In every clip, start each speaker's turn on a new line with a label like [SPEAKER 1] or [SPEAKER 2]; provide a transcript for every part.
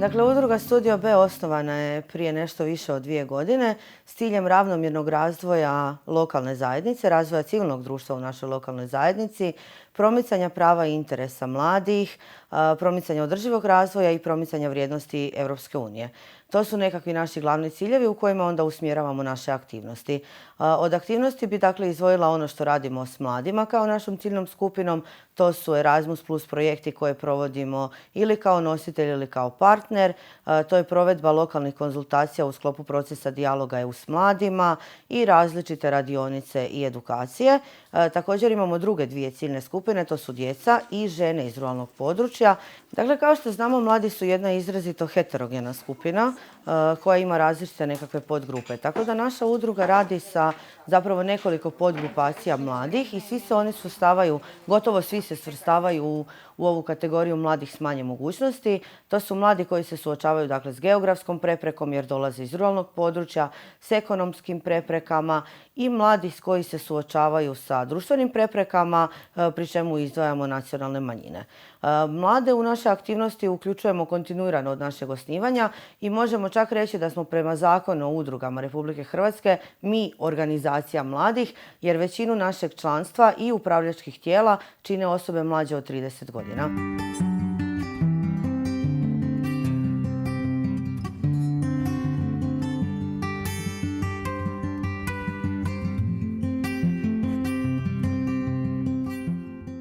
[SPEAKER 1] Dakle, udruga Studio B osnovana je prije nešto više od 2 godine s ciljem ravnomjernog razvoja lokalne zajednice, razvoja civilnog društva u našoj lokalnoj zajednici, promicanja prava i interesa mladih, promicanja održivog razvoja i promicanja vrijednosti Europske unije. To su nekakvi naši glavni ciljevi u kojima onda usmjeravamo naše aktivnosti. Od aktivnosti bi dakle izdvojila ono što radimo s mladima kao našom ciljnom skupinom. To su Erasmus Plus projekti koje provodimo ili kao nositelj ili kao partner. To je provedba lokalnih konzultacija u sklopu procesa dijaloga EU s mladima i različite radionice i edukacije. Također imamo druge dvije ciljne skupine, to su djeca i žene iz ruralnog područja. Dakle, kao što znamo, mladi su jedna izrazito heterogena skupina koja ima različite nekakve podgrupe. Tako da naša udruga radi sa zapravo nekoliko podgrupacija mladih i svi se oni svrstavaju, gotovo svi se svrstavaju u ovu kategoriju mladih s manje mogućnosti. To su mladi koji se suočavaju dakle s geografskom preprekom jer dolaze iz ruralnog područja, s ekonomskim preprekama i mladi koji se suočavaju sa društvenim preprekama, pri čemu izdvajamo nacionalne manjine. Mlade u naše aktivnosti uključujemo kontinuirano od našeg osnivanja i možemo čak reći da smo prema Zakonu o udrugama Republike Hrvatske mi organizacija mladih, jer većinu našeg članstva i upravljačkih tijela čine osobe mlađe od 30 godina.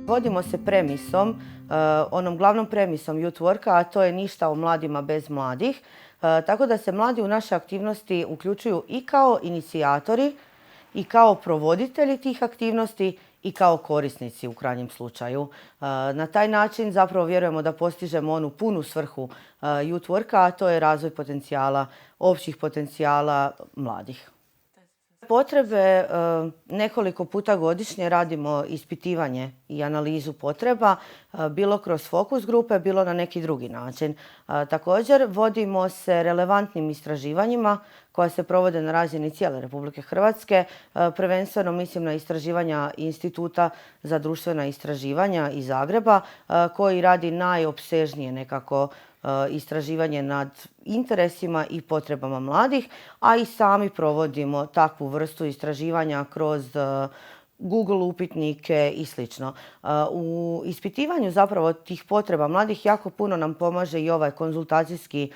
[SPEAKER 1] Vodimo se premisom, onom glavnom premisom Youth Worka, a to je ništa o mladima bez mladih. Tako da se mladi u naše aktivnosti uključuju i kao inicijatori i kao provoditelji tih aktivnosti i kao korisnici u krajnjem slučaju. Na taj način zapravo vjerujemo da postižemo onu punu svrhu Youth Worka, a to je razvoj potencijala, općih potencijala mladih. Potrebe nekoliko puta godišnje radimo ispitivanje i analizu potreba, bilo kroz fokus grupe, bilo na neki drugi način. Također vodimo se relevantnim istraživanjima koja se provode na razini cijele Republike Hrvatske. Prvenstveno mislim na istraživanja Instituta za društvena istraživanja iz Zagreba koji radi najopsežnije nekako istraživanje nad interesima i potrebama mladih, a i sami provodimo takvu vrstu istraživanja kroz Google upitnike i sl. U ispitivanju zapravo tih potreba mladih jako puno nam pomaže i ovaj konzultacijski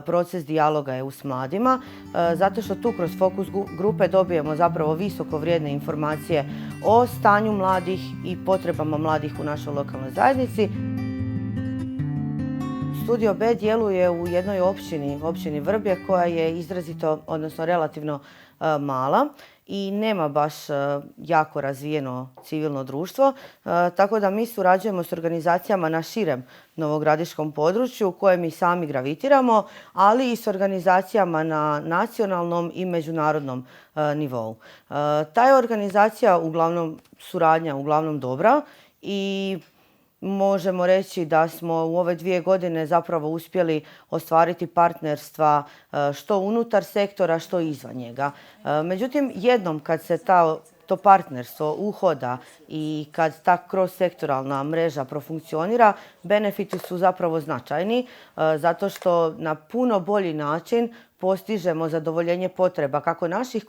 [SPEAKER 1] proces dijaloga EU s mladima, zato što tu kroz fokus grupe dobijemo zapravo visoko vrijedne informacije o stanju mladih i potrebama mladih u našoj lokalnoj zajednici. Studio B djeluje u jednoj općini Vrbje koja je izrazito, odnosno relativno mala i nema baš jako razvijeno civilno društvo, tako da mi surađujemo s organizacijama na širem novogradiškom području koje mi sami gravitiramo, ali i s organizacijama na nacionalnom i međunarodnom nivou. Ta je organizacija suradnja uglavnom dobra i možemo reći da smo u ove 2 godine zapravo uspjeli ostvariti partnerstva što unutar sektora, što izvan njega. Međutim, jednom kad se to partnerstvo uhoda i kad ta kroz-sektoralna mreža profunkcionira, benefiti su zapravo značajni zato što na puno bolji način postižemo zadovoljenje potreba kako naših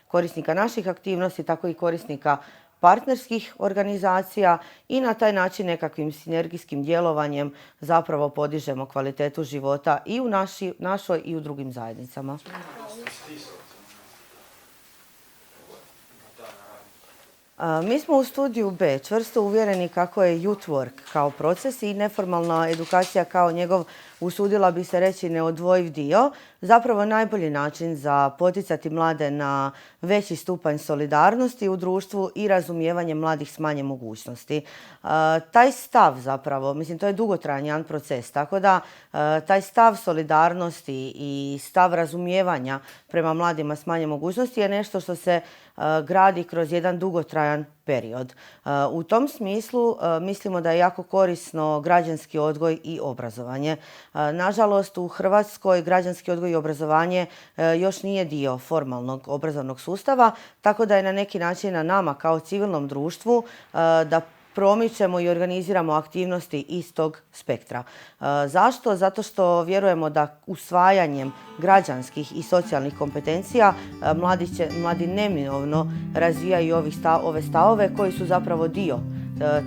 [SPEAKER 1] korisnika naših aktivnosti, tako i korisnika partnerskih organizacija i na taj način nekakvim sinergijskim djelovanjem zapravo podižemo kvalitetu života i u našoj i u drugim zajednicama. Mi smo u Studiju B čvrsto uvjereni kako je Youth Work kao proces i neformalna edukacija kao njegov, usudila bi se reći, neodvojiv dio, zapravo najbolji način za poticati mlade na veći stupanj solidarnosti u društvu i razumijevanje mladih s manje mogućnosti. Taj stav zapravo, mislim, to je dugotrajan jedan proces, tako da taj stav solidarnosti i stav razumijevanja prema mladima s manje mogućnosti je nešto što se gradi kroz jedan dugotrajan period. U tom smislu mislimo da je jako korisno građanski odgoj i obrazovanje. Nažalost, u Hrvatskoj građanski odgoj i obrazovanje još nije dio formalnog obrazovnog sustava, tako da je na neki način na nama kao civilnom društvu da promičemo i organiziramo aktivnosti iz tog spektra. Zašto? Zato što vjerujemo da usvajanjem građanskih i socijalnih kompetencija mladi neminovno razvijaju ove stavove koji su zapravo dio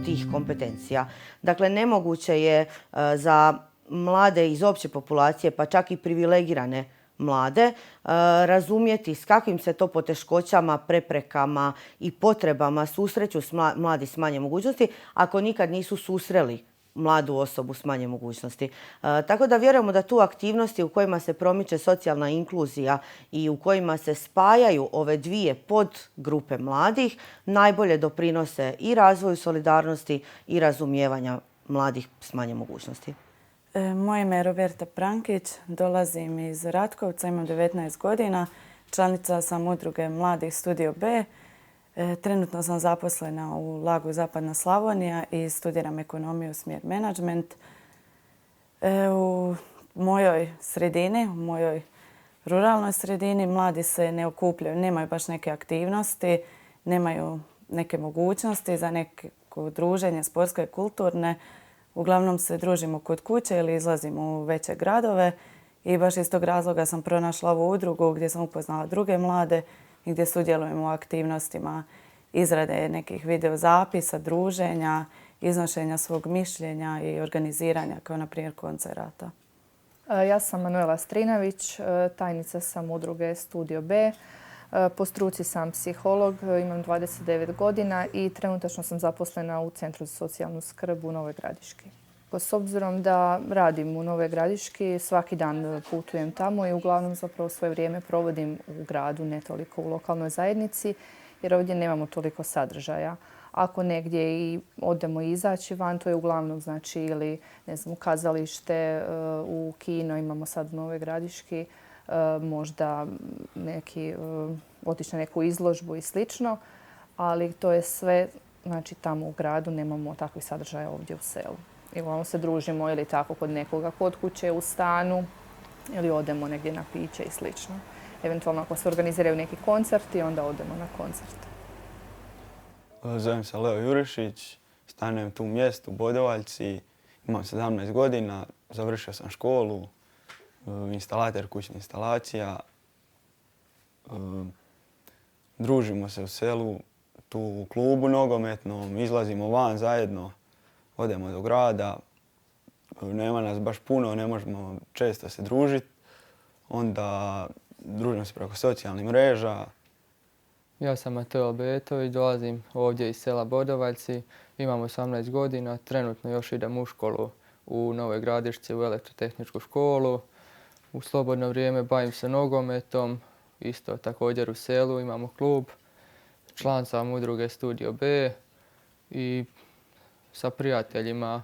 [SPEAKER 1] tih kompetencija. Dakle, nemoguće je za mlade iz opće populacije, pa čak i privilegirane mlade, razumjeti s kakvim se to poteškoćama, preprekama i potrebama susreću mladi s manje mogućnosti ako nikad nisu susreli mladu osobu s manje mogućnosti. Tako da vjerujemo da tu aktivnosti u kojima se promiče socijalna inkluzija i u kojima se spajaju ove dvije podgrupe mladih najbolje doprinose i razvoju solidarnosti i razumijevanja mladih s manje mogućnosti.
[SPEAKER 2] Moje ime je Roberta Prankić, dolazim iz Ratkovca, imam 19 godina, članica sam udruge Mladih Studio B. Trenutno sam zaposlena u Lagu Zapadna Slavonija i studiram ekonomiju smjer menadžment. U mojoj sredini, u mojoj ruralnoj sredini mladi se ne okupljaju, nemaju baš neke aktivnosti, nemaju neke mogućnosti za neko druženje sportsko i kulturne. Uglavnom se družimo kod kuće ili izlazimo u veće gradove i baš iz tog razloga sam pronašla ovu udrugu gdje sam upoznala druge mlade i gdje sudjelujemo u aktivnostima izrade nekih videozapisa, druženja, iznošenja svog mišljenja i organiziranja kao na primjer koncerata.
[SPEAKER 3] Ja sam Manuela Strinović, tajnica sam udruge Studio B. Po struci sam psiholog, imam 29 godina i trenutačno sam zaposlena u Centru za socijalnu skrb u Novoj Gradiški. S obzirom da radim u Novoj Gradiški, svaki dan putujem tamo i uglavnom zapravo svoje vrijeme provodim u gradu, ne toliko u lokalnoj zajednici, jer ovdje nemamo toliko sadržaja. Ako negdje i odemo izaći van, to je uglavnom znači ili ne znam, u kazalište, u kino, imamo sad u Novoj Gradiški, možda otići na neku izložbu i slično, ali to je sve znači, tamo u gradu, nemamo takvih sadržaja ovdje u selu. I uglavnom se družimo ili tako kod nekoga kod kuće u stanu ili odemo negdje na piće i slično. Eventualno ako se organiziraju neki koncerti, onda odemo na koncert.
[SPEAKER 4] Zovem se Leo Jurišić, stanujem tu u mjestu, u Bodovaljci, imam 17 godina, završio sam školu, instalator kućnih instalacija. Družimo se u selu, tu u klubu nogometnom, izlazimo van zajedno, odemo do grada. Nema nas baš puno, ne možemo često se družiti. Onda družimo se preko socijalnih mreža.
[SPEAKER 5] Ja sam Mateo Betović, dolazim ovdje iz sela Bodovaljci, imam 18 godina, trenutno još idem u školu u Novoj Gradišci u elektrotehničku školu. U slobodno vrijeme bavim se nogometom, isto također u selu imamo klub. Član sam udruge Studio B i sa prijateljima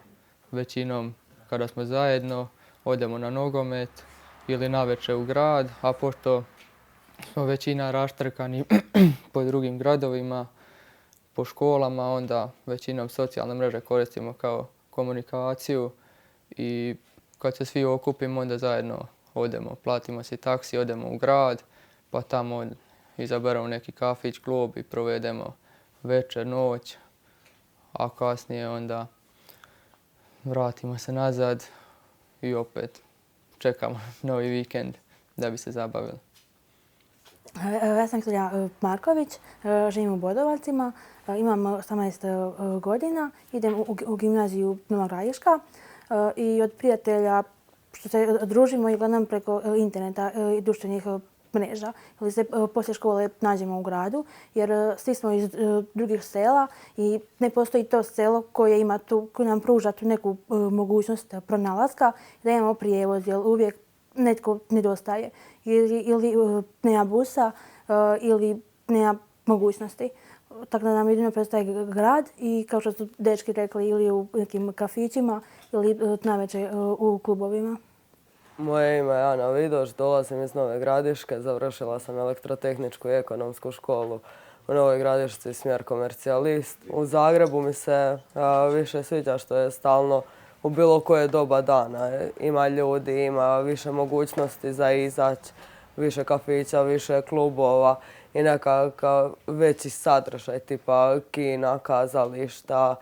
[SPEAKER 5] većinom kada smo zajedno odemo na nogomet ili navečer u grad, a pošto smo većina raštrkani po drugim gradovima, po školama, onda većinom socijalne mreže koristimo kao komunikaciju i kad se svi okupimo onda zajedno odemo, platimo si taksi, odemo u grad, pa tamo izaberemo neki kafić, klub i provedemo večer, noć, a kasnije onda vratimo se nazad i opet čekamo novi vikend da bi se zabavili.
[SPEAKER 6] Ja sam Klija Marković, živim u Bodovaljcima, imam 18 godina, idem u gimnaziju Nova Gradiška i od prijatelja što se družimo i gledam preko interneta i društvenih mreža. Ili se poslije škole nađemo u gradu jer svi smo iz drugih sela i ne postoji to selo koje nam pruža tu neku mogućnost pronalaska da imamo prijevoz jer uvijek netko nedostaje. Ili nema busa ili nema mogućnosti. Tako da nam jedino prestaje grad i kao što su dečki rekli ili u nekim kafićima ili navečer u klubovima.
[SPEAKER 7] Moje ime je Ana Vidoš, dolazim iz Nove Gradiške, završila sam elektrotehničku i ekonomsku školu u Novoj Gradišci, smjer komercijalist. U Zagrebu mi se više sviđa što je stalno u bilo koje doba dana. Ima ljudi, ima više mogućnosti za izaći, više kafića, više klubova i nekakav veći sadržaj tipa kina, kazališta,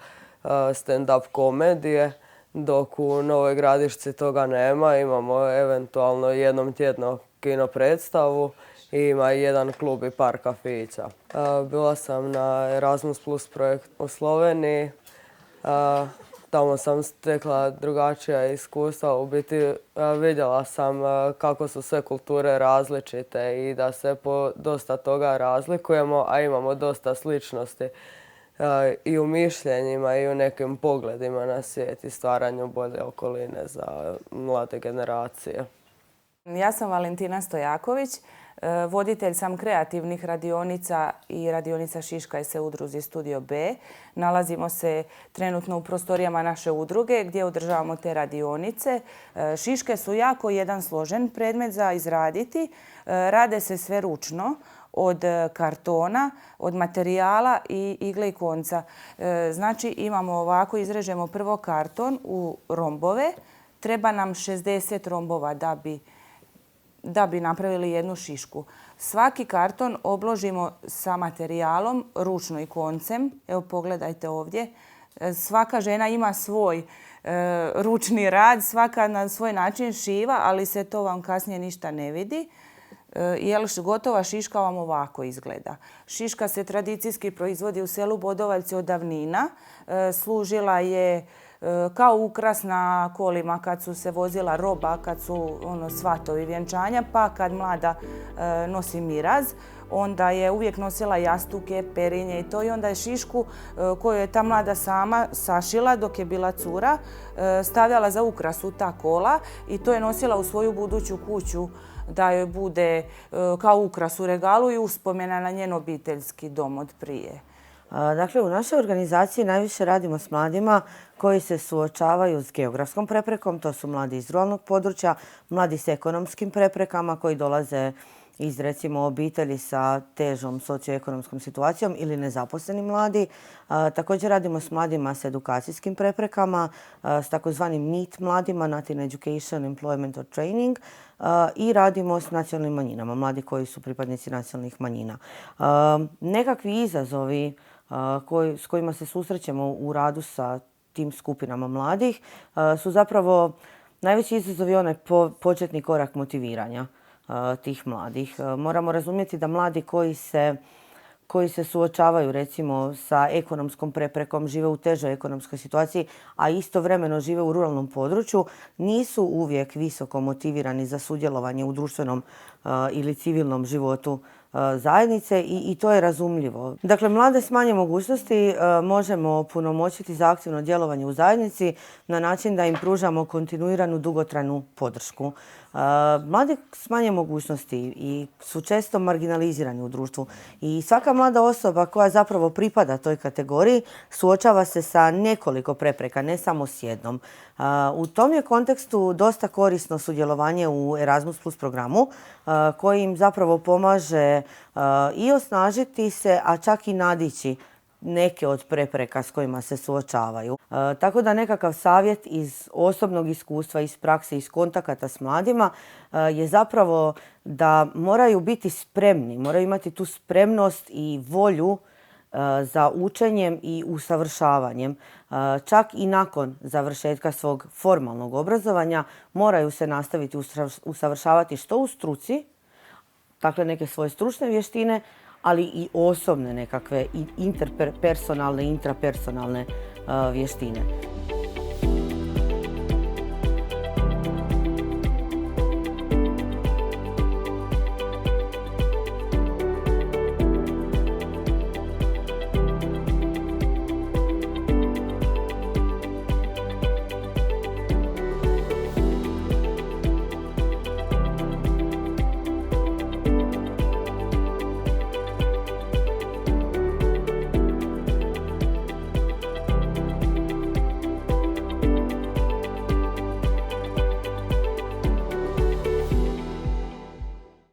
[SPEAKER 7] stand-up komedije, dok u Novoj Gradišci toga nema. Imamo eventualno jednom tjedno kino predstavu i ima jedan klub i par kafića. Bila sam na Erasmus Plus projekt u Sloveniji. Tamo sam stekla drugačija iskustva. U biti vidjela sam kako su sve kulture različite i da se po dosta toga razlikujemo, a imamo dosta sličnosti i u mišljenjima i u nekim pogledima na svijet i stvaranju bolje okoline za mlade generacije.
[SPEAKER 8] Ja sam Valentina Stojaković, voditelj sam kreativnih radionica i radionica Šiška se u udruzi Studio B. Nalazimo se trenutno u prostorijama naše udruge gdje održavamo te radionice. Šiške su jako jedan složen predmet za izraditi. Rade se sve ručno, od kartona, od materijala i igle i konca. Znači imamo ovako, izrežemo prvo karton u rombove. Treba nam 60 rombova da bi napravili jednu šišku. Svaki karton obložimo sa materijalom, ručno i koncem. Evo pogledajte ovdje. Svaka žena ima svoj ručni rad, svaka na svoj način šiva, ali se to vam kasnije ništa ne vidi. Jer gotova šiška vam ovako izgleda. Šiška se tradicijski proizvodi u selu Bodovaljci od davnina. Služila je kao ukras na kolima kad su se vozila roba, kad su svatovi vjenčanja, pa kad mlada nosi miraz, onda je uvijek nosila jastuke, perinje i to. I onda je šišku koju je ta mlada sama sašila dok je bila cura, stavljala za ukras u ta kola i to je nosila u svoju buduću kuću da joj bude kao ukras u regalu i uspomena na njen obiteljski dom od prije.
[SPEAKER 1] Dakle, u našoj organizaciji najviše radimo s mladima koji se suočavaju s geografskom preprekom. To su mladi iz ruralnog područja, mladi s ekonomskim preprekama koji dolaze iz recimo obitelji sa težom socioekonomskom situacijom ili nezaposleni mladi. Također radimo s mladima s edukacijskim preprekama, s takozvanim NEET mladima, Not in Education, Employment or Training, i radimo s nacionalnim manjinama, mladi koji su pripadnici nacionalnih manjina. Nekakvi izazovi s kojima se susrećemo u radu sa tim skupinama mladih su zapravo najveći izazovi onaj početni korak motiviranja tih mladih. Moramo razumjeti da mladi koji se suočavaju recimo sa ekonomskom preprekom, žive u težoj ekonomskoj situaciji, a istovremeno žive u ruralnom području, nisu uvijek visoko motivirani za sudjelovanje u društvenom ili civilnom životu zajednice i to je razumljivo. Dakle, mlade s manje mogućnosti možemo punomoćiti za aktivno djelovanje u zajednici na način da im pružamo kontinuiranu dugotrajnu podršku. Mladi s manje mogućnosti i su često marginalizirani u društvu i svaka mlada osoba koja zapravo pripada toj kategoriji suočava se sa nekoliko prepreka, ne samo s jednom. U tom je kontekstu dosta korisno sudjelovanje u Erasmus Plus programu koji im zapravo pomaže i osnažiti se, a čak i nadići neke od prepreka s kojima se suočavaju. Tako da nekakav savjet iz osobnog iskustva, iz prakse, iz kontakata s mladima je zapravo da moraju biti spremni, moraju imati tu spremnost i volju za učenjem i usavršavanjem. Čak i nakon završetka svog formalnog obrazovanja moraju se nastaviti usavršavati što u struci, dakle neke svoje stručne vještine, ali i osobne nekakve interpersonalne, intrapersonalne vještine.